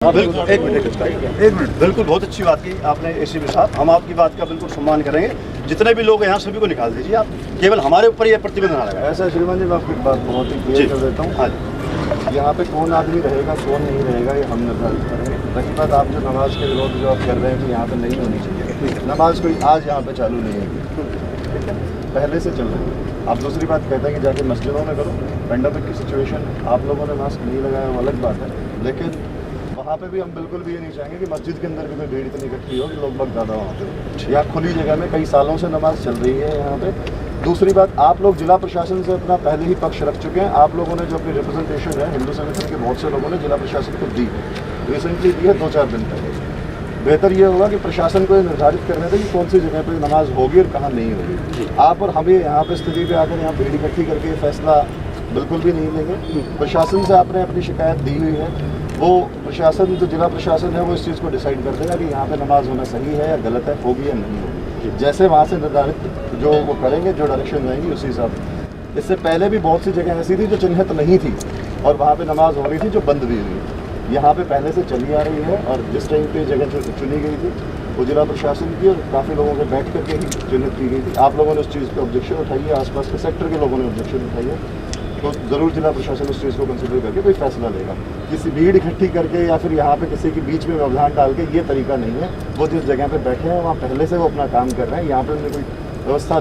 हाँ बिल्कुल, एक मिनट बिल्कुल बहुत अच्छी बात की आपने एसीपी साहब, हम आपकी बात का बिल्कुल सम्मान करेंगे। जितने भी लोग यहाँ सभी को निकाल दीजिए आप, केवल हमारे ऊपर ये प्रतिबंध ना लगाए। ऐसा श्रीमान जी मैं आपकी बात बहुत ही क्लियर कर देता हूँ। हाँ जी, यहाँ पे कौन आदमी रहेगा कौन नहीं रहेगा ये हम निर्धारित करेंगे। रही बात आप जो नमाज के विरोध जो आप कर रहे हैं कि यहाँ पे नहीं होनी चाहिए, नमाज कोई आज यहाँ पे चालू नहीं है, ठीक है, पहले से चल रही है। आप दूसरी बात कहते हैं कि जाके मस्जिदों में करो, पेंडेमिक की सिचुएशन, आप लोगों ने मास्क नहीं लगाया वो अलग बात है, लेकिन वहाँ पे भी हम बिल्कुल भी ये नहीं चाहेंगे कि मस्जिद के अंदर भी कोई भीड़ इतनी इकट्ठी हो कि लोग बहुत ज़्यादा वहाँ पे। यहाँ खुली जगह में कई सालों से नमाज चल रही है यहाँ पे। दूसरी बात, आप लोग जिला प्रशासन से अपना पहले ही पक्ष रख चुके हैं। आप लोगों ने जो अपनी रिप्रेजेंटेशन है हिंदू संगठन के बहुत से लोगों ने जिला प्रशासन को दी, रिसेंटली दी है 2-4 दिन पहले। बेहतर ये होगा कि प्रशासन को ये निर्धारित करने दें कि कौन सी जगह पर नमाज होगी और कहाँ नहीं होगी। आप और हमें यहाँ पे स्थिति पे आकर यहाँ भीड़ इकट्ठी करके ये फैसला बिल्कुल भी नहीं लेंगे। प्रशासन से आपने अपनी शिकायत दी हुई है, वो प्रशासन जो जिला प्रशासन है वो इस चीज़ को डिसाइड कर देगा कि यहाँ पे नमाज होना सही है या गलत है, होगी या नहीं होगी। जैसे वहाँ से निर्धारित जो वो करेंगे, जो डायरेक्शन रहेंगी उसी हिसाब से। इससे पहले भी बहुत सी जगह ऐसी थी जो चिन्हित नहीं थी और वहाँ पे नमाज हो रही थी जो बंद भी हुई। यहाँ पे पहले से चली आ रही है और जिस टाइम पे जगह चुनी गई थी वो जिला प्रशासन की और काफ़ी लोगों के बैठ करके ही चिन्हित की गई थी। आप लोगों ने उस चीज़ पर ऑब्जेक्शन उठाई है, आसपास के सेक्टर के लोगों ने ऑब्जेक्शन उठाई है, तो ज़रूर जिला प्रशासन उस चीज़ को कंसिडर करके कोई फैसला लेगा। किसी भीड़ इकट्ठी करके या फिर यहाँ पे किसी के बीच में व्यवधान डाल के ये तरीका नहीं है। वो जिस जगह पे बैठे हैं वहाँ पहले से वो अपना काम कर रहे हैं, यहाँ पे उन्होंने कोई व्यवस्था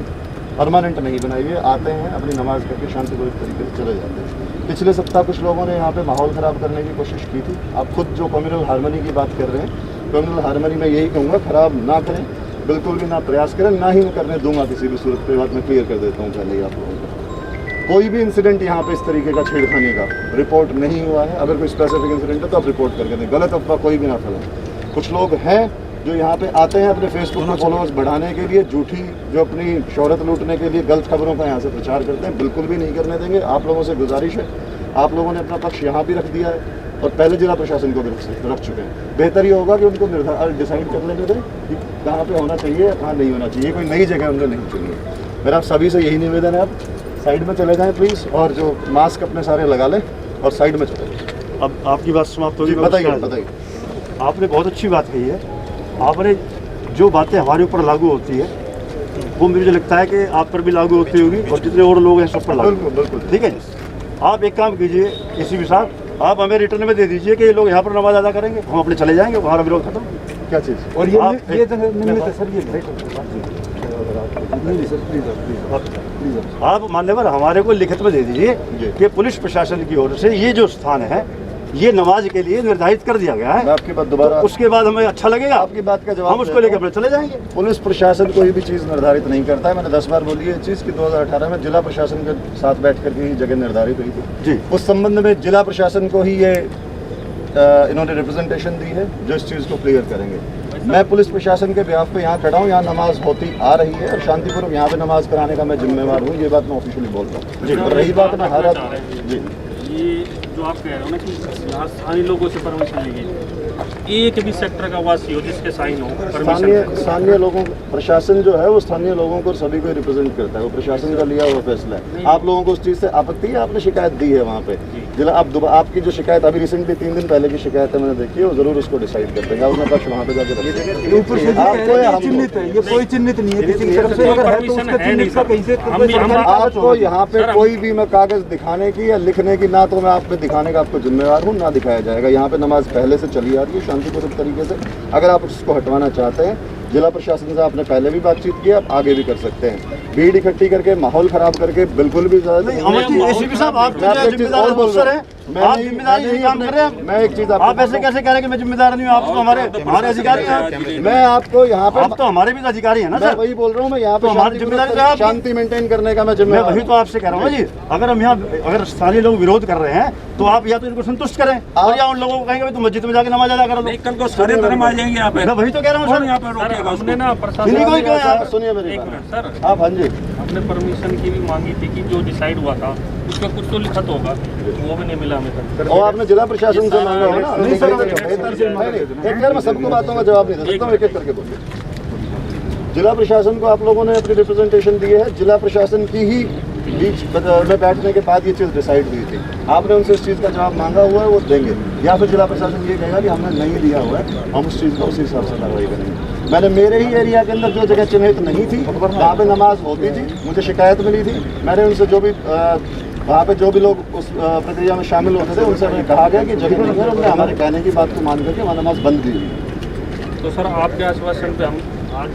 परमानेंट नहीं बनाई हुई है। आते हैं, अपनी नमाज करके शांतिपूर्वक तरीके से चले जाते हैं। पिछले सप्ताह कुछ लोगों ने यहाँ पे माहौल ख़राब करने की कोशिश की थी। आप खुद जो कम्युनल हार्मनी की बात कर रहे हैं, कम्युनल हार्मनी में यही कहूँगा ख़राब ना करें, बिल्कुल भी ना प्रयास करें, ना ही मैं करने दूंगा किसी भी सूरत पे। बात मैं क्लियर कर देता हूँ पहले ही आप लोगों को। कोई भी इंसिडेंट यहाँ पे इस तरीके का छेड़खानी का रिपोर्ट नहीं हुआ है। अगर कोई स्पेसिफिक इंसिडेंट है तो आप रिपोर्ट करके दें, गलत अफवाह कोई भी ना फैलाएं। कुछ लोग हैं जो यहाँ पे आते हैं अपने फेसबुक में फॉलोअर्स बढ़ाने के लिए, झूठी जो अपनी शोहरत लूटने के लिए गलत खबरों का यहाँ से प्रचार करते हैं, बिल्कुल भी नहीं करने देंगे। आप लोगों से गुजारिश है, आप लोगों ने अपना पक्ष यहाँ भी रख दिया है और पहले जिला प्रशासन को भी रख चुके हैं। बेहतर ये होगा कि उनको डिसाइड कर लेने दें कि कहाँ पे होना चाहिए या कहाँ नहीं होना चाहिए। कोई नई जगह उन्होंने नहीं चुनी है। मेरा सभी से यही निवेदन है, आप साइड में चले जाएं प्लीज़, और जो मास्क अपने सारे लगा लें और साइड में चले जाएं। अब आपकी बात समाप्त होगी। बताइए। आपने बहुत अच्छी बात कही है। आपने जो बातें हमारे ऊपर लागू होती है वो मुझे लगता है कि आप पर भी लागू होती होगी और जितने और लोग हैं सब पर लागू। बिल्कुल, ठीक है। आप एक काम कीजिए एसीपी साहब, आप हमें रिटर्न में दे दीजिए कि ये लोग यहाँ पर नमाज अदा करेंगे, हम अपने चले जाएंगे, हमारा विरोध खत्म। क्या चीज़? और ये आप मान्यवर हमारे को लिखित में दे दीजिए कि पुलिस प्रशासन की ओर से ये जो स्थान है ये नमाज के लिए निर्धारित कर दिया गया है। मैं आपकी बात दोबारा, तो उसके बाद हमें अच्छा लगेगा, आपकी बात का जवाब हम उसको लेकर अपने चले जाएंगे। पुलिस प्रशासन कोई भी चीज़ निर्धारित नहीं करता है। मैंने 10 बार बोली है चीज़ कि 2018 में जिला प्रशासन के साथ बैठ करके ही जगह निर्धारित हुई थी जी। उस संबंध में जिला प्रशासन को ही ये इन्होंने रिप्रेजेंटेशन दी है जो इस चीज़ को क्लियर करेंगे। मैं पुलिस प्रशासन के बिहाफ पे यहाँ खड़ा हूँ, यहाँ नमाज होती आ रही है और शांतिपूर्वक यहाँ पे नमाज कराने का मैं जिम्मेवार हूँ। ये बात मैं ऑफिशियली बोल रहा हूँ जी। और रही बात मैं हर जी, ये जो आप कह रहे हो ना कि यहाँ स्थानीय लोगों से परमिशन ली गई, एक भी सेक्टर का वासी हो जिसके साइन हो स्थानीय लोगों, प्रशासन जो है वो स्थानीय लोगों को सभी को रिप्रेजेंट करता है। वो प्रशासन का लिया हुआ फैसला है। आप लोगों को उस चीज़ से आपत्ति है, आपने शिकायत दी है वहाँ पे जिला। आपकी जो शिकायत अभी रिसेंटली 3 दिन पहले की शिकायत है मैंने देखी है, वो जरूर उसको डिसाइड कर देंगे। अपना पक्ष वहाँ पे जाकर आपको यहाँ पे कोई भी मैं कागज दिखाने की या लिखने की ना तो मैं आप पे दिखाने का आपको जिम्मेवार हूँ, ना दिखाया जाएगा। यहाँ पे नमाज पहले से चली आ रही है शांतिपूर्वक तरीके से। अगर आप उसको हटवाना चाहते हैं, जिला प्रशासन से आपने पहले भी बातचीत की, आप आगे भी कर सकते हैं। भीड़ इकट्ठी करके माहौल खराब करके बिल्कुल भी मैं एक चीज आप ऐसे कैसे कह रहे हैं कि मैं जिम्मेदार नहीं हूँ? आप तो हमारे अधिकारी हैं। मैं आपको यहाँ पे, आप तो हमारे भी अधिकारी हैं ना सर। वही बोल रहा हूँ मैं, यहाँ पे हमारी जिम्मेदारी शांति मेंटेन करने का मैं जिम्मेदार। वही तो आपसे कह रहा हूँ जी। अगर हम यहाँ अगर स्थानीय लोग विरोध कर रहे हैं तो आप या तो इनको संतुष्ट करें और या उन लोगों को कहेंगे तुम मस्जिद में जाकर नमाज अदा करो। कल को सारे धर्म आ जाएंगे यहाँ पे। मैं वही तो कह रहा हूँ सर। यहाँ पे हमने ना सुनिए मेरी बात सर। आप हाँ जी, हमने परमिशन की भी मांगी थी कि जो डिसाइड हुआ था उसका कुछ तो लिखित होगा, वो भी नहीं मिला हमें तक। और आपने जिला प्रशासन से मांगा होगा ना? नहीं सर, एक मैं सबको बातों का जवाब नहीं दे सकता हूँ, एक करके बोलिए। जिला प्रशासन को आप लोगों ने अपनी रिप्रेजेंटेशन दी है, जिला प्रशासन की ही बीच में बैठने के बाद ये चीज़ डिसाइड हुई थी। आपने उनसे इस चीज़ का जवाब मांगा हुआ है, वो देंगे, या फिर जिला प्रशासन ये कहेगा कि हमने नहीं दिया हुआ है, हम उस चीज़ को उसी हिसाब से कार्रवाई करेंगे। मैंने मेरे ही एरिया के अंदर जो जगह चिन्हित नहीं थी, वहाँ पे नमाज होती थी, मुझे शिकायत मिली थी, मैंने उनसे जो भी वहाँ पे जो भी लोग उस प्रक्रिया में शामिल होते थे उनसे हमें कहा गया कि जगह नहीं है, उन्होंने हमारे कहने की बात को मान करके वहाँ नमाज बंद की हुई। तो सर आपके आश्वासन पे हम आज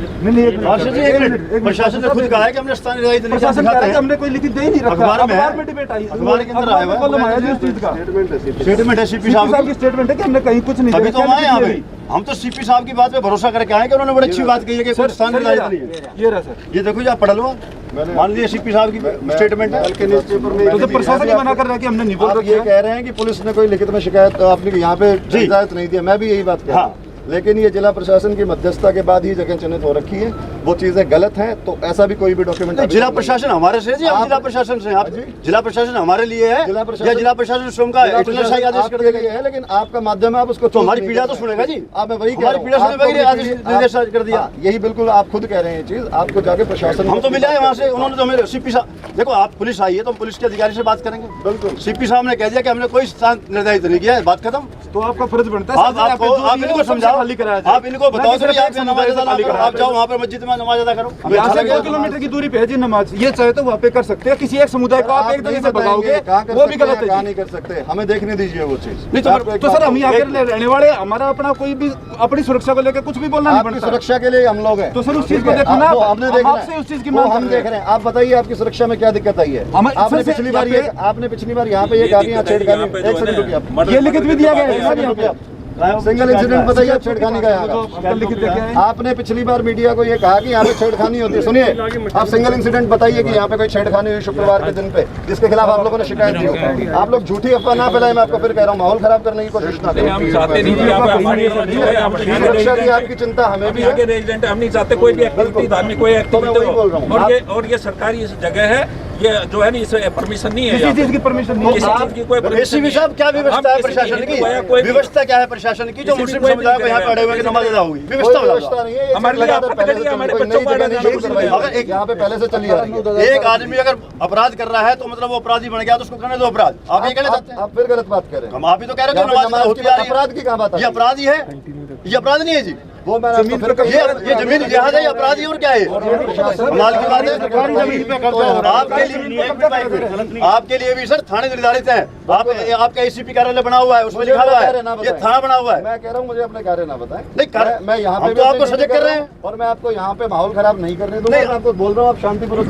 प्रशासन ने खुद कहा है कि हमने स्थानीय राजनीति नहीं प्रशासन कह रहा है कि हमने कोई लिखित दे ही नहीं रखा। अखबार में डिबेट आई, अखबार के अंदर आया हुआ है। कॉलम आया जी उस चीज का स्टेटमेंट है सीपी साहब की स्टेटमेंट है कि हमने कहीं कुछ नहीं अभी दिया। तो आए यहाँ पे, हम तो सीपी साहब की बात पे भरोसा करके आए कि उन्होंने बड़ी अच्छी बात कही है कि कोई स्थानीय राजनीति नहीं है। ये रहा सर, ये देखो जी, आप पढ़ लो, मान लीजिए सीपी साहब की स्टेटमेंट है। कल के न्यूज़पेपर में तो प्रशासन ही मना कर रहा है कि हमने नहीं बोल आप ये कह रहे हैं कि पुलिस ने कोई लिखित में शिकायत आपने यहाँ पे इजाजत नहीं दिया, मैं भी यही बात कह रहा हूँ। लेकिन ये जिला प्रशासन की मध्यस्थता के बाद ही जगह चिन्हित हो रखी है, वो चीजें गलत हैं, तो ऐसा भी कोई भी डॉक्यूमेंट जिला प्रशासन हमारे से जी, आप जिला प्रशासन से, आप जिला प्रशासन हमारे लिए है या जिला प्रशासन स्वयं का इटरनल आदेश कर देगा है, लेकिन आपका माध्यम है, आप उसको तो हमारी पीड़ा तो सुनेगा जी। आप मैं वही हमारी पीड़ा सुनेगा, आदेश निर्देश कर दिया। यही बिल्कुल आप खुद कह रहे हैं चीज, आपको जाके प्रशासन हम तो मिले हैं वहाँ से, उन्होंने तो हमें सीपी साहब, देखो आप पुलिस आई है तो हम पुलिस के अधिकारी से बात करेंगे। बिल्कुल सीपी साहब ने कह दिया कि हमने कोई स्थान निर्धारित नहीं किया है, बात खत्म। तो आपका फर्ज बनता है आप इनको समझाओ, आप इनको बताओ तो नमाज अदा करो, आप जाओ वहाँ पर मस्जिद में नमाज अदा करो। यहाँ से 2 किलोमीटर की दूरी पे है जी नमाज, ये चाहे तो वहाँ पे कर सकते हैं। किसी एक समुदाय को आप एक जगह से भगाओगे वो भी गलत है, कहाँ नहीं कर सकते, हमें देखने दीजिए वो चीज। नहीं तो सर हम यहाँ के रहने वाले, हमारा अपना कोई भी अपनी सुरक्षा को लेकर कुछ भी बोलना नहीं आपकी पड़ता। सुरक्षा के लिए हम लोग हैं, तो सर उस चीज को देखो ना, हमने देखा, आपसे उस चीज की वो मांग हम देख रहे हैं। आप बताइए आपकी सुरक्षा में क्या दिक्कत आई है? आपने पिछली बार यहाँ पे ये कहा कि यहाँ छेड़खानी, एक सेकंड रुकिए, ये लिखित भी दिया गया है सर यहाँ पे। सिंगल इंसिडेंट बताइए आप छेड़खानी का यहाँ का। लिखित देखा है आपने पिछली बार मीडिया को ये कहा कि यहाँ पे छेड़खानी होती है। सुनिए, आप सिंगल इंसिडेंट बताइए कि यहाँ पे कोई छेड़खानी हुई शुक्रवार के दिन पे, जिसके खिलाफ आप लोगों ने शिकायत दी हो। आप लोग झूठी अफवाह ना फैलाएं, मैं आपको फिर कह रहा हूँ, माहौल खराब करने की कोशिश ना करें। सुरक्षा की आपकी चिंता हमें भी है, हम नहीं चाहते कोई भी एक्टिविटी, धार्मिक कोई एक्टिविटी, और ये सरकारी जगह है, ये जो है ना इसे परमिशन नहीं है, किसी चीज की परमिशन नहीं किसी चीज की कोई परमिशन एसीपी साहब क्या व्यवस्था है प्रशासन की? व्यवस्था क्या है प्रशासन की जो मुस्लिम समुदाय को यहाँ पे अड़े हुए की नमाज अदा होगी? व्यवस्था नहीं है। हमारे लिए आपको पता नहीं है, हमारे बच्चों को यहाँ पे पहले से चली आ रही है। एक आदमी अगर अपराध कर रहा है तो मतलब वो अपराधी बन गया तो उसको करने दो अपराध। आप ये कहना चाहते हैं? आप फिर गलत बात कर रहे हैं। हम आप ही तो कह रहे हो नमाज होती आ रही है। अपराध की कहाँ बात है? ये अपराधी है, ये अपराध नहीं है जी। वो मैंने आपको फिर कहा, ये जमीन लिहाज है, ये अपराधी और क्या है? कमाल की बात है। आपके लिए भी सर थाने निर्धारित है। आपका एसीपी कार्यालय बना हुआ है, उसमें लिखा हुआ है ये थाना बना हुआ है। मैं कह रहा हूँ मुझे अपने कार्य ना बताएं। नहीं, मैं यहाँ पे तो आपको सजग कर रहे हैं और मैं आपको यहाँ पे माहौल खराब नहीं करने दूंगा। मैं आपको बोल रहा हूँ, आप शांतिपूर्वक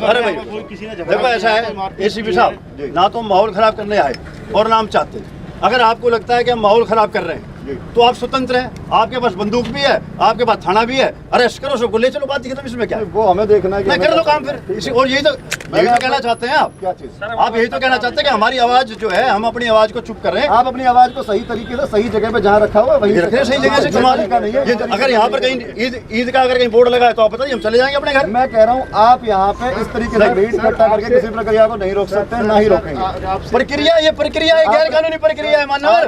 अरे भाई देखो ऐसा है एसीपी साहब, ना तो माहौल खराब करने आए और ना हम चाहते हैं। अगर आपको लगता है कि हम माहौल खराब कर रहे हैं तो आप स्वतंत्र हैं, आपके पास बंदूक भी है, आपके पास थाना भी है, अरेस्ट करो सबको, ले चलो, बात खत्म। इसमें क्या है? वो हमें देखना है कि नहीं कर लो काम फिर। और यही तो कहना चाहते हैं आप, क्या चीज? आप यही तो कहना चाहते हैं कि हमारी आवाज जो है, हम अपनी आवाज को चुप कर रहे हैं। आप अपनी आवाज को सही तरीके से सही जगह पे जहाँ रखा हुआ है वही रखें, सही जगह से कमाल का नहीं है। अगर यहाँ पर कहीं ईद का अगर कहीं बोर्ड लगा है तो आप बताइए, हम चले जाएंगे अपने घर। मैं कह रहा हूँ आप यहाँ पे इस तरीके से भीड़ इकट्ठा करके किसी प्रक्रिया को नहीं रोक सकते, ना ही रोकेंगे। प्रक्रिया, ये प्रक्रिया है, गैर कानूनी प्रक्रिया है मानवर।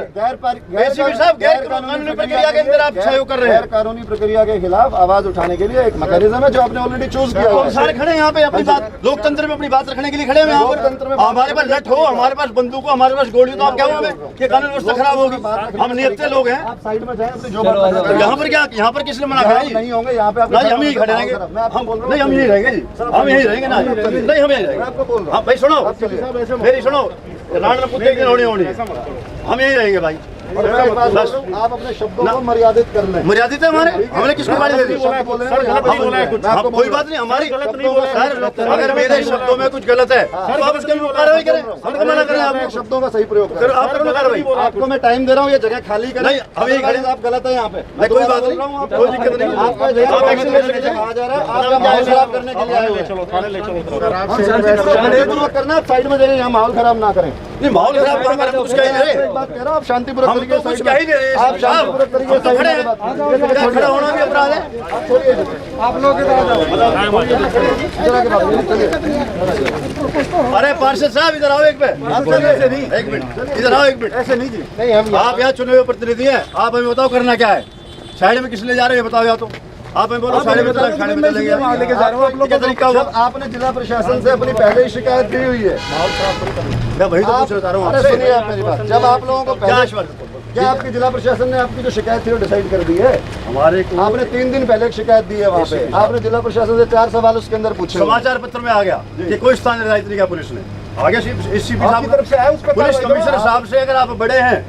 एसीपी साहब गैर कानूनी प्रक्रिया के अंदर आप सहयोग कर रहे हैं। गैर कानूनी प्रक्रिया के खिलाफ आवाज उठाने के लिए एक मैकेनिज्म है जो आपने ऑलरेडी चूज किया तो है। सारे खड़े हैं यहाँ पे अपनी बात, लोकतंत्र में अपनी बात रखने के लिए खड़े हैं यहाँ पर। हमारे पास लठ हो, हमारे पास बंदूक हो, हमारे पास गोली, तो आप क्या होंगे कि कानून व्यवस्था खराब होगी? हम नियत्ते लोग हैं। आप साइड में जाएं, अपनी जो बात यहाँ पर क्या, यहाँ पर किसने मना करा जी? नहीं होंगे यहाँ पे आप नहीं, हम यही खड़े रहेंगे। नहीं, हम यही रहेंगे जी, हम यही रहेंगे ना। नहीं, हम यही रहेंगे। आपको बोल रहा हाँ भाई सुनो, मेरी सुनो, राण कुत्ते की होनी होनी, हम यही रहेंगे भाई। हूँ। आप अपने शब्दों को मर्यादित कर लें। मर्यादित है हमारे, हमने किसको गाली दे दी? आपको कोई बात नहीं, हमारी गलत नहीं बोला सर। अगर मेरे शब्दों में कुछ गलत है तो आप उसके लिए कार्रवाई करें, हमको मना करें। आप शब्दों का सही प्रयोग करें। आप करो कार्रवाई। आपको मैं टाइम दे रहा हूँ, ये जगह खाली करें। नहीं, हम यही खड़े, आप गलत है यहाँ पे। नहीं कोई बात नहीं, कोई दिक्कत नहीं। आपका आप एक्शन ले सकते हैं। कहा जा रहा है आपका माहौल खराब करने के लिए आए हुए हैं। करना, साइड में जाइए, यहाँ माहौल खराब ना करें। नहीं, माहौल खराब कहाँ करें? कुछ कह ही नहीं रहे। एक बात कह रहा हूँ, आप शांतिपूर्वक हम तो कुछ कह ही नहीं रहे। आप शांतिपूर्वक तरीके से खड़े हैं, खड़ा होना भी अपराध है। आप लोग अरे पार्षद साहब इधर आओ एक मिनट, एक मिनट इधर आओ एक मिनट। ऐसे नहीं जी, नहीं हम आप यहाँ चुने हुए प्रतिनिधि हैं, आप हमें बताओ करना क्या है? साइड में किस ले जा रहे हैं बताओ, या तो आप हमें बोलो साढ़े बजे तक, साढ़े बजे लेके जा रहा हूँ, आप लोग क्या तरीका हुआ? जब आपने जिला प्रशासन से अपनी पहले ही शिकायत दी हुई है, मैं वही तो पूछ रहा हूँ अरे आपसे। सुनिए आप मेरी बात, जब आप लोगों को क्या पहले आश्वासन? क्या आपकी जिला प्रशासन ने आपकी जो शिकायत थी वो डिसाइड कर दी है? हमारे को आपने 3 दिन पहले एक शिकायत दी है वहाँ पे, आपने जिला प्रशासन से 4 सवाल उसके अंदर पूछे। समाचार पत्र में आ गया कि कोई स्थान निर्धारित नहीं किया पुलिस ने। आगे एससीपी आपकी साहब तरफ से आया उस पर पुलिस कार्रवाई कमिश्नर करो। साहब से अगर आप बड़े हैं,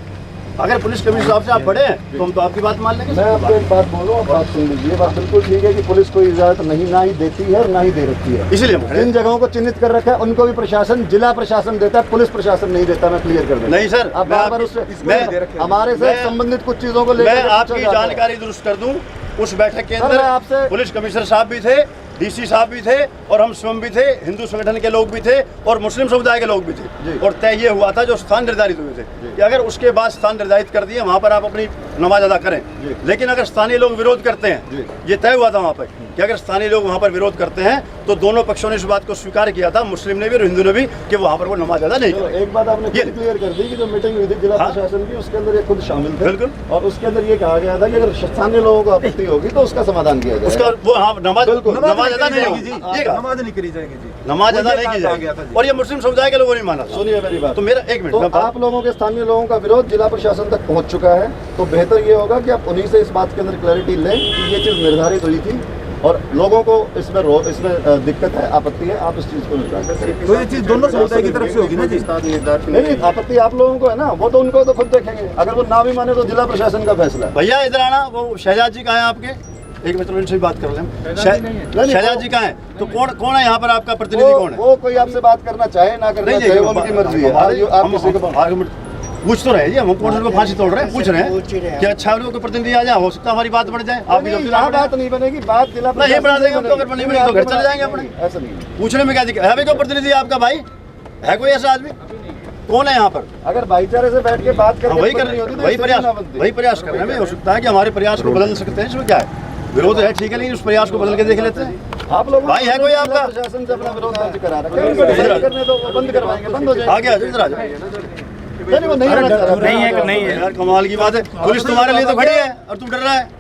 अगर पुलिस कमिश्नर साहब से आप बड़े हैं तो हम तो आपकी बात मान लेंगे। मैं आपको एक बात बोलूँ, आप बात सुन लीजिए। बात बिल्कुल ठीक है कि पुलिस कोई इजाजत नहीं ना ही देती है और ना ही दे रखी है। इसलिए हम खड़े हैं। जिन जगहों को चिन्हित कर रखा है उनको भी प्रशासन, जिला प्रशासन देता है, पुलिस प्रशासन नहीं देता। मैं क्लियर कर दूं। नहीं सर, आप मैं बार बार आपकी- उससे मैं- हमारे से मैं- संबंधित कुछ चीजों को मैं लेकर आपकी जानकारी दुरुस्त कर दूं। उस बैठक के सर, मैं अंदर आपसे- पुलिस कमिश्नर साहब भी थे, डीसी साहब भी थे और हम स्वयं भी थे, हिंदू संगठन के लोग भी थे और मुस्लिम समुदाय के लोग भी थे। जी। और तय ये हुआ था जो स्थान निर्धारित हुए थे कि अगर उसके बाद स्थान निर्धारित कर दिए वहाँ पर आप अपनी नमाज अदा करें। जी। लेकिन अगर स्थानीय लोग विरोध करते हैं, जी। ये तय हुआ था वहाँ पर कि अगर स्थानीय लोग वहाँ पर विरोध करते हैं तो दोनों पक्षों ने इस बात को स्वीकार किया था, मुस्लिम ने भी और हिंदू ने भी, कि वहाँ पर वो नमाज अदा नहीं चलो, करें। एक बात आपने ये- खुद क्लियर कर दी कि जो मीटिंग हुई थी जिला हाँ। प्रशासन की, उसके अंदर ये खुद शामिल थे। बिल्कुल। और उसके अंदर ये कहा गया था कि अगर स्थानीय लोगों को आपत्ति होगी तो उसका समाधान किया जाएगा। उसका वो हाँ नमाज बिल्कुल। नमाज अदा नहीं होगी जी, ये कहा। नमाज नहीं करी जाएगी जी, नमाज अदा वो ये नहीं की कहा गया था जाएगी जी। और ये मुस्लिम समुदाय के लोगों ने माना था। सुनिए मेरी बात। तो मेरा एक मिनट तो मैं बात- आप लोगों के, स्थानीय लोगों का विरोध जिला प्रशासन तक पहुंच चुका है, तो बेहतर ये होगा कि आप उन्हीं से इस बात के अंदर क्लैरिटी लें कि ये चीज़ निर्धारित हुई थी और लोगों को इसमें दिक्कत है, आपत्ति है, आप इस चीज़ को निकाल सकते। तो ये चीज दोनों समुदाय की तरफ से होगी ना जी। नहीं, आपत्ति आप लोगों को है ना, वो तो उनको तो खुद देखेंगे। अगर वो ना भी माने तो जिला प्रशासन का फैसला है। भैया इधर आना, वो शहजाद जी कहाँ हैं आपके? एक मिनट इनसे भी बात कर लें। शहजाद जी कहाँ हैं? तो कौन है यहाँ पर आपका प्रतिनिधि कौन है? वो कोई आपसे बात करना चाहे ना करना चाहे, वो उनकी मर्जी है। आप किसी को पूछ तो रहे जी, हम कौन को फांसी तोड़ रहे हैं, पूछ रहे हैं कि अच्छा लोगों के प्रतिनिधि आ जाए, हो सकता है हमारी बात बढ़ जाए। आपकी नहीं, गलती यहाँ ना बात नहीं बनेगी, बात जिला नहीं, ये बना देंगे हम तो, अगर बनी बनी तो घर चले जाएंगे अपने। ऐसा नहीं। पूछने में क्या दिक्कत है? कोई प्रतिनिधि आपका भाई है, कोई ऐसा आदमी कौन है यहाँ पर? अगर भाईचारे से बैठ के बात हाँ, करके वही नहीं कर होती तो वही इससे प्रयास ना बनती। वही प्रयास कर रहे हैं। हो सकता है कि हमारे प्रयास को बदल सकते हैं, इसमें क्या है? विरोध है ठीक है, लेकिन उस प्रयास को बदल के देख लेते हैं। आप लोग भाई है कोई आपका? प्रशासन से अपना विरोध दर्ज करा रखा है, उनको डिसाइड करने दो, वो बंद करवाएंगे, बंद हो जाएगा। आगे आ जाओ, इधर आ जाओ। नहीं, वो नहीं रहना चाह रहा। नहीं है कि नहीं है। यार कमाल की बात है, पुलिस तुम्हारे लिए तो खड़ी है और तुम डर रहा है।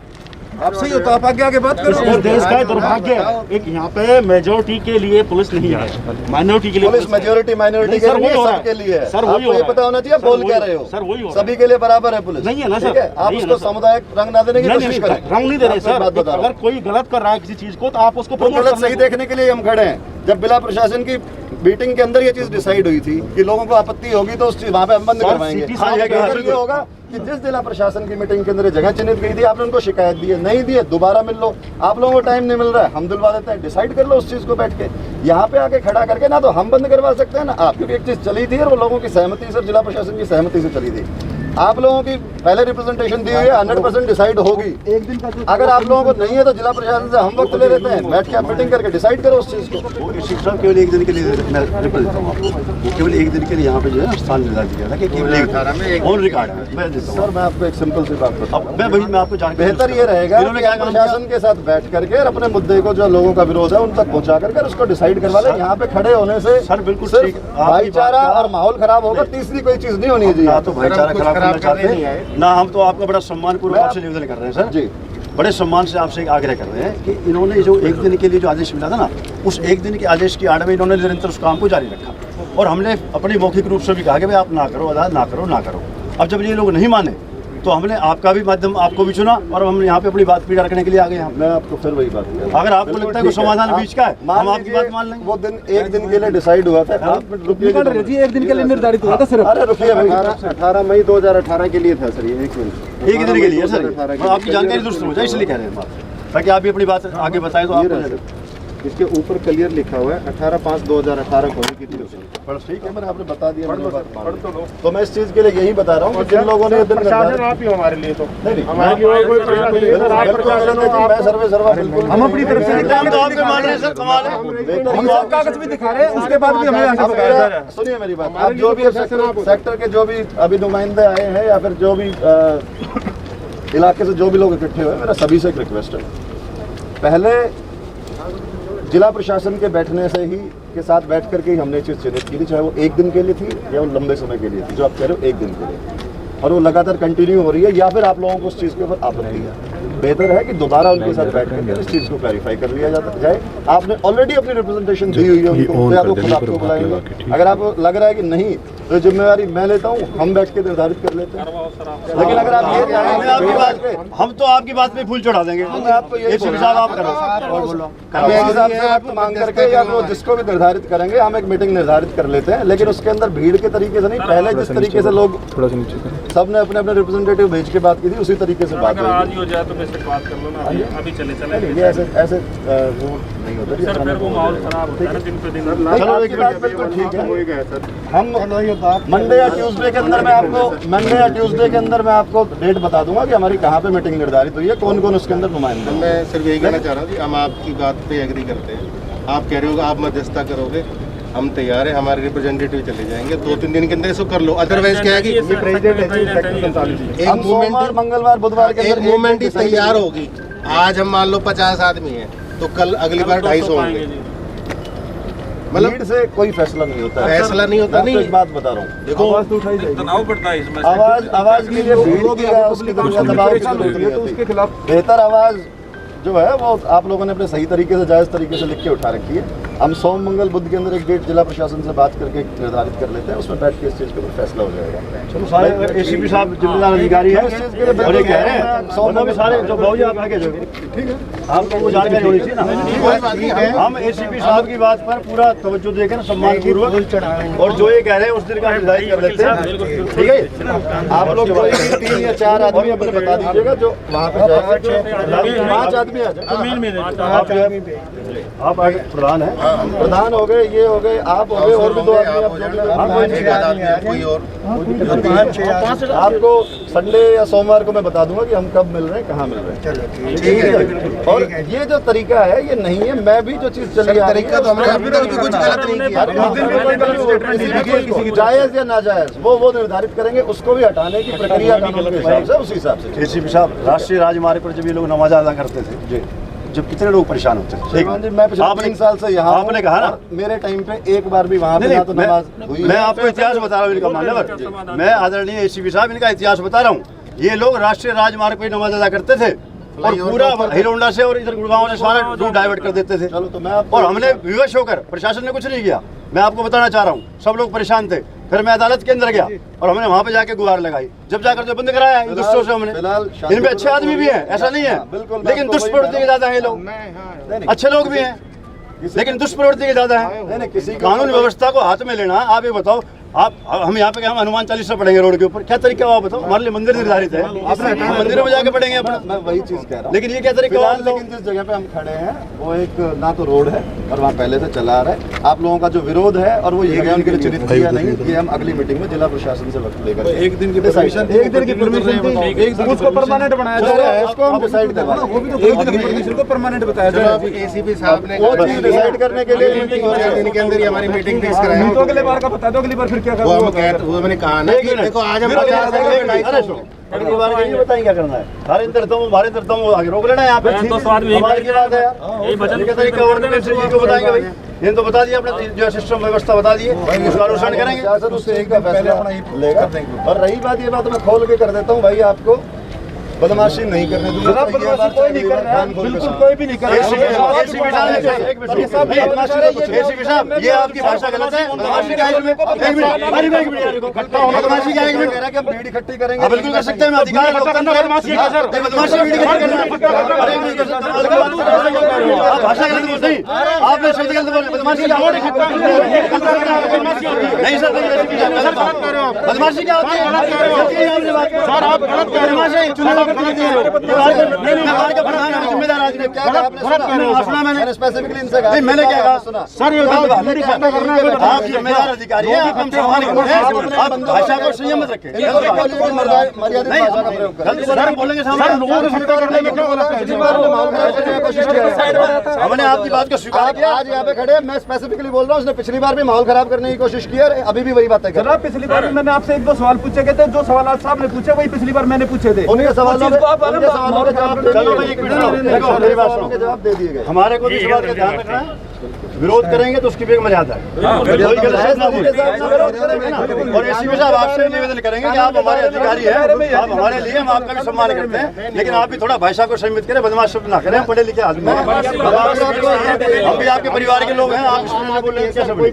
आप सही हो तो आप आगे आगे बात करो। इस देश का दुर्भाग्य है, एक यहाँ पे मेजोरिटी के लिए पुलिस नहीं है, माइनॉरिटी के लिए पुलिस मेजोरिटी माइनॉरिटी नहीं, के सर, लिए वही हो रहा है। सबके लिए है। सर, वही आपको हो ये रहा है। पता होना चाहिए, सर, बोल वही- क्या रहे हो। सर, वही हो रहा है। सभी के लिए बराबर है पुलिस। नहीं है ना, ठीक सर। है, आप नहीं है उसको ना, सर। सामुदायिक रंग ना देने की नहीं कोशिश नहीं करें। रंग नहीं दे रहे आपको एक सर। बात बता रहा अगर हूं। कोई गलत कर रहा है किसी चीज को तो आप उसको तो प्रमोट गलत करने सही को- देखने के लिए हम खड़े हैं। जब जिला प्रशासन की मीटिंग के अंदर ये चीज डिसाइड हुई थी कि लोगों को आपत्ति होगी तो उस चीज वहाँ पे हम बंद सर, करवाएंगे। सिटी हाँ, साहब बेहतर बिल्कुल। ये होगा कि जिस जिला प्रशासन की मीटिंग के अंदर ये जगह चिन्हित गई थी, आपने उनको शिकायत दी है, नहीं दी है, दोबारा मिल लो। आप लोगों को टाइम नहीं मिल रहा है, हम दिलवा देते हैं, डिसाइड कर लो उस चीज को बैठ के। यहाँ पे आके खड़ा करके ना तो हम बंद करवा सकते हैं ना आप, क्योंकि एक चीज चली थी और वो लोगों की सहमति से, जिला प्रशासन की सहमति से चली थी। आप लोगों की पहले रिप्रेजेंटेशन दी हुई है, 100% डिसाइड होगी। एक दिन का अगर आप लोगों को नहीं है तो जिला प्रशासन से हम वक्त ले लेते हैं, बैठ के आप मीटिंग करके डिसाइड करो उस चीज को। वो इसी साहब केवल एक दिन के लिए मैं रिप्लाई देता हूँ आपको। वो केवल एक दिन के लिए यहाँ पे जो है स्थान निर्धारित किया था कि केवल एक ऑन रिकॉर्ड है, मैं देता हूँ। सर, मैं आपको एक सिंपल सी बात बताऊं। अब मैं आपको जानकारी बेहतर ये रहेगा इन्होंने कि क्या आप काम किया? प्रशासन के साथ बैठ करके और अपने मुद्दे को, जो लोगों का विरोध है, उन तक पहुंचा करके उसको डिसाइड करवा ले। यहाँ पे खड़े होने से सर, बिल्कुल सिर्फ ठीक है। आपकी भाईचारा बात का- और माहौल खराब होगा, तीसरी कोई चीज नहीं होनी चाहिए। ना तो भाईचारा खराब करना चाहते हैं, ना हम तो आपका बड़ा सम्मानपूर्वक आपसे निवेदन कर रहे हैं सर जी। बड़े सम्मान से आपसे एक आग्रह कर रहे हैं कि इन्होंने जो एक दिन के लिए जो आदेश मिला था ना, उस एक दिन के आदेश की आड़ में इन्होंने निरंतर उस काम को जारी रखा और हमने अपने मौखिक रूप से भी कहा कि भाई आप ना करो, अदा ना करो, ना करो। अब जब ये लोग नहीं माने तो हमने आपका भी माध्यम आपको भी चुना और हम यहाँ पे अपनी बात पीड़ा रखने के लिए आ गए हैं। मैं आपको फिर वही बात कह रहा हूं। अगर आपको बिल्कुल लगता है कोई ठीक समाधान आप बीच का है, मान हम आपकी लीजिए बात मान लेंगे। वो दिन एक दिन के लिए डिसाइड हुआ था। आप रुकिए निकल रहे जी, एक दिन के लिए निर्धारित हुआ था सिर्फ। अरे रुकिए भाई। 18 मई 2018 के लिए था सर, ये 1 मिनट। एक दिन के लिए सर, मैं आपकी जानकारी दुरुस्त हो जाए इसलिए कह रहे हैं बात, ताकि आप भी अपनी बात आगे बताएं तो आपको इसके ऊपर क्लियर लिखा हुआ है 18/5/2018 को की थी उसने। बस ठीक है, मैंने आपने बता दिया। मैंने बात मान ली। तो मैं इस चीज के लिए यही बता रहा हूँ कि जिन लोगों ने ये दिन निर्धारित- आप ही हो हमारे लिए तो नहीं, हमारे लिए और कोई प्रशासन नहीं है सर। आप बिल्कुल प्रशासन हो, बिल्कुल, मैं सर्वे सर्वा बिल्कुल हम अपनी तरफ से हम तो आपके मान रहे हैं सर, कमाल है। हम सब कागज भी दिखा रहे हैं, उसके बाद भी हमें आगे अब बताया जा रहा मेरा- है। सुनिए मेरी बात, आप जो भी सेक्टर के जो भी अभी नुमाइंदे आए हैं या फिर जो भी इलाके से जो भी लोग इकट्ठे हुए, मेरा सभी से एक रिक्वेस्ट है। पहले जिला प्रशासन के बैठने से ही के साथ बैठ करके ही हमने चीज़ चिन्हित की थी, चाहे वो एक दिन के लिए थी या वो लंबे समय के लिए थी, जो आप कह रहे हो एक दिन के लिए, और वो लगातार कंटिन्यू हो रही है, या फिर आप लोगों को उस चीज़ के ऊपर आपत्ति है। बेहतर है कि दोबारा उनके साथ बैठ करके इस चीज़ को क्लैरिफाई कर लिया जाए। आपने ऑलरेडी अपनी रिप्रेजेंटेशन दी हुई है उनको, तो आपको खुद आपको बुलाएंगे। अगर आपको लग रहा है कि नहीं तो जिम्मेवारी मैं लेता हूँ, हम बैठ के निर्धारित कर लेते हैं। लेकिन अगर आप ये हम तो आपकी बात पे फूल चढ़ा देंगे। एसीपी साहब आप करो, हम एक हिसाब से वक्त मांग करके या वो जिसको भी निर्धारित करेंगे हम एक मीटिंग निर्धारित कर लेते हैं, लेकिन उसके अंदर भीड़ के तरीके से नहीं। पहले जिस तरीके से लोग सब ने अपने अपने रिप्रेजेंटेटिव भेज के बात की थी उसी तरीके से बात आज ही हो जाए तो मेरे से बात कर लो ना, अभी चले ये ऐसे वो नहीं होता। सर फिर वो माहौल खराब होता है ना दिन पे दिन। चलो एक बात बिल्कुल ठीक है, हम मंडे या ट्यूसडे के अंदर मैं आपको डेट बता दूंगा कि हमारी कहाँ पे मीटिंग निर्धारित हुई है, कौन कौन उसके अंदर नुमाइंदे। मैं सिर्फ यही कहना चाह रहा हूँ कि हम आपकी बात पे एग्री करते हैं। आप कह रहे हो आप मध्यस्थता करोगे, हम तैयार है, हमारे रिप्रेजेंटेटिव चले जाएंगे, 2-3 दिन के अंदर इसको कर लो। अदरवाइज क्या है कि हम सोमवार मंगलवार बुधवार के अंदर मूवमेंट ही तैयार होगी। आज हम मान लो 50 आदमी हैं तो कल अगली बार 250 होंगे। मतलब से कोई फैसला नहीं होता है। फैसला नहीं होता, नहीं। एक बात बता रहा हूँ, देखो तनाव बढ़ता है इसमें। आवाज के लिए भीड़ की या उसके दबाव की जरूरत नहीं होती। उसके खिलाफ बेहतर आवाज जो है वो आप लोगों ने अपने सही तरीके से जायज़ तरीके से लिख के उठा रखी है। हम सोम मंगल बुध के अंदर एक डेट जिला प्रशासन से बात करके निर्धारित कर लेते हैं, उसमें बैठ के इस चीज़ का फैसला हो जाएगा। चलो सारे एसीपी साहब जिम्मेदार अधिकारी है और ये कह रहे हैं सोमवार में सारे जो भाई आप आगे जो ठीक है आपको वो जानकारी होनी चाहिए ना। हम एसीपी साहब की बात पर पूरा तवज्जो देकर ना सम्मान पूर्वक और जो ये कह रहे हैं उस दिन का निर्धारित कर लेते हैं, ठीक है। आप लोग 3 या 4 आदमी अपने बता दीजिएगा जो वहाँ पे जाएगा। 5 आदमी आ जाए। आप आगे प्रधान है, प्रधान हो गए, ये हो गए, आप हो गए, और भी 2 आदमी कोई और आपको संडे या सोमवार को मैं बता दूंगा कि हम कब मिल रहे हैं, कहाँ मिल रहे हैं, ठीक है। और ये जो तरीका है ये नहीं है, मैं भी जो चीज चली आ रही है तो हमने अभी तक भी कुछ गलत नहीं किया। जायज या नाजायज वो निर्धारित करेंगे, उसको भी हटाने की प्रक्रिया कानून के हिसाब से उसी हिसाब से। एसीपी साहब राष्ट्रीय राजमार्ग पर जब ये लोग नमाज अदा करते थे जी, जब कितने लोग परेशान होते हैं। जी, मैं पिछले 3 साल से यहाँ आपने कहा ना मेरे टाइम पे एक बार भी वहाँ पे ना तो नमाज हुई। मैं आपको इतिहास बता रहा हूँ इनका मान्यवर, मैं आदरणीय एसीपी साहब इनका इतिहास बता रहा हूँ। ये लोग राष्ट्रीय राजमार्ग पे नमाज अदा करते थे और पूरा हीरोंडा से और इधर गुड़गांव से सारा रूट डाइवर्ट कर देते थे। चलो तो मैं और हमने विवश होकर, प्रशासन ने कुछ नहीं किया। मैं आपको बताना चाह रहा हूँ, सब लोग परेशान थे। फिर मैं अदालत के अंदर गया और हमने वहाँ पे जाके गुहार लगाई, जब जाकर जो बंद कराया इन दुष्टों से हमने। इनमें अच्छे आदमी भी हैं, ऐसा नहीं है, लेकिन दुष्प्रवृत्ति के ज्यादा है लोग। अच्छे लोग भी हैं लेकिन दुष्प्रवृत्ति के ज्यादा है। किसी कानून व्यवस्था को हाथ में लेना। आप ये बताओ, आप हम यहाँ पे हम हनुमान चालीसा पढ़ेंगे रोड के ऊपर, क्या तरीका हुआ बताओ? हमारे लिए मंदिर निर्धारित है, मंदिरों में जाके पढ़ेंगे अपना। मैं वही चीज कह रहा हूँ, लेकिन ये क्या तरीका हुआ? लेकिन जिस जगह पे हम खड़े हैं वो एक ना तो रोड है और वहाँ पहले से चला आ रहा है। आप लोगों का जो विरोध है और वो ये उनके लिए चिन्हित किया नहीं कि हम अगली मीटिंग में जिला प्रशासन से वक्त लेकर एक दिन की परमिशन उसको परमानेंट बनाया जा रहा है, उसको हम डिसाइड करवा वो भी तो एक दिन की परमिशन को परमानेंट बताया जा रहा है। एसीपी साहब ने वो चीज डिसाइड करने के लिए दिन के अंदर ही हमारी मीटिंग फिक्स कराई। तो अगले बार का बता दो, अगली बार फिर क्या वो मैंने कहा ना कि देखो आज हम अगली बार ये बताएं क्या करना है। हमारे अंदर तुम आगे रोक लेना है यहाँ पे। तो स्वाद भी हमारी की बात है यार, यही भजन क्या तरीका ऑर्डिनेंस जी को बताएंगे भाई। ये तो बता दिए अपने जो सिस्टम व्यवस्था बता दिए, उसका अनुसरण करेंगे। शासन उससे एक का फैसला लेगा। और रही बात ये बात मैं खोल के कर देता हूँ भाई, आपको बदमाशी नहीं करने दूंगा। बदमाशी कोई नहीं कर रहा है, बिल्कुल कोई भी नहीं कर रहा है। एसीपी साहब ये आपकी भाषा गलत है। बदमाशी क्या है? बदमाशी क्या है? कह रहा है कि हम भीड़ इकट्ठी करेंगे। बिल्कुल कर सकते हैं, मैं अधिकार है। बदमाशी भाषा गलत बोलते हैं आपने, शब्द गलत बोले। बदमाशी क्या नहीं सर, बदमाशी क्या होती है? सर आप गलत कह रहे हो। जिम्मेदार आदमी क्या कहा आपने? सुना मैंने स्पेसिफिकली इनसे कहा। मैंने क्या कहा? सुना सर, ये आप जिम्मेदार अधिकारी हैं, आप आप भाषा को संयम मत रखें। सर बोलेंगे हमने आपकी बात को स्वीकार किया। आज यहाँ पे खड़े मैं स्पेसिफिकली बोल रहा हूँ, उसने पिछली बार भी माहौल खराब करने की कोशिश की और अभी भी वही बातें कर रहा है। पिछली बार भी मैंने आपसे 1-2 सवाल पूछे गए थे, जो सवाल साहब ने पूछे वही पिछली बार मैंने पूछे थे। उनके सवालों के जवाब चलो भाई एक मिनट, जवाब दे दिए गए। हमारे को भी इस बात का ध्यान रखना है विरोध करेंगे तो उसकी भी एक मर्यादा है। हाँ, कोई बिल्कुल। गलत शब्द ना बोले। और एसीपी साहब आपसे निवेदन करेंगे कि आप हमारे अधिकारी हैं, आप हमारे लिए, हम आपका भी सम्मान करते हैं, लेकिन आप भी थोड़ा भाषा को संयमित करें, बदमाश शब्द ना करें, पढ़े लिखे आदमी हैं। हम भी आपके परिवार के लोग हैं, आप इस तरह से बोल रहे हैं, कैसे बोले?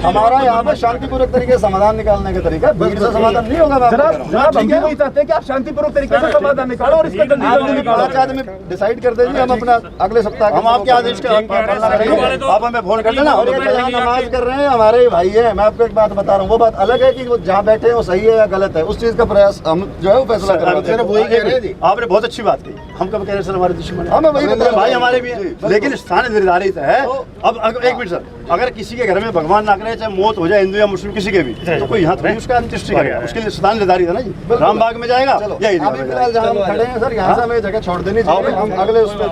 हमारा यहाँ पे शांतिपूर्वक तरीके से समाधान निकालने का तरीका भीड़ से समाधान नहीं होगा। जनाब हम भी वही चाहते हैं कि आप शांतिपूर्वक तरीके से समाधान निकालो और इसका जल्दी निकालो। पाँच आदमी डिसाइड कर दीजिए, हम अपना अगले सप्ताह हम आपके आदेश का पालना करेंगे। आप हमें फोन कर देना। और ये जहाँ नमाज कर रहे हैं हमारे ही भाई है। मैं आपको एक बात बता रहा हूँ, वो बात अलग है कि वो जहाँ बैठे हैं वो सही है या गलत है, उस चीज का प्रयास हम जो है वो फैसला करेंगे। वही कह रहे हैं जी। आपने बहुत अच्छी बात की। हम कब कह रहे सर हमारे दुश्मन है? हाँ, मैं वही बता रहा हूँ। भाई हमारे भी हैं, लेकिन स्थान निर्धारित है। अब एक मिनट सर, अगर किसी के घर में भगवान ना करे, चाहे मौत हो जाए हिंदू या मुस्लिम किसी के भी, तो कोई यहाँ थोड़ी उसका अंत्येष्टि करेगा। उसके लिए स्थान निर्धारित है ना जी। रामबाग में जाएगा, यही अभी फिलहाल जहाँ हम खड़े हैं सर, यहाँ से हमें जगह छोड़ देनी चाहिए। हम अगले उस पर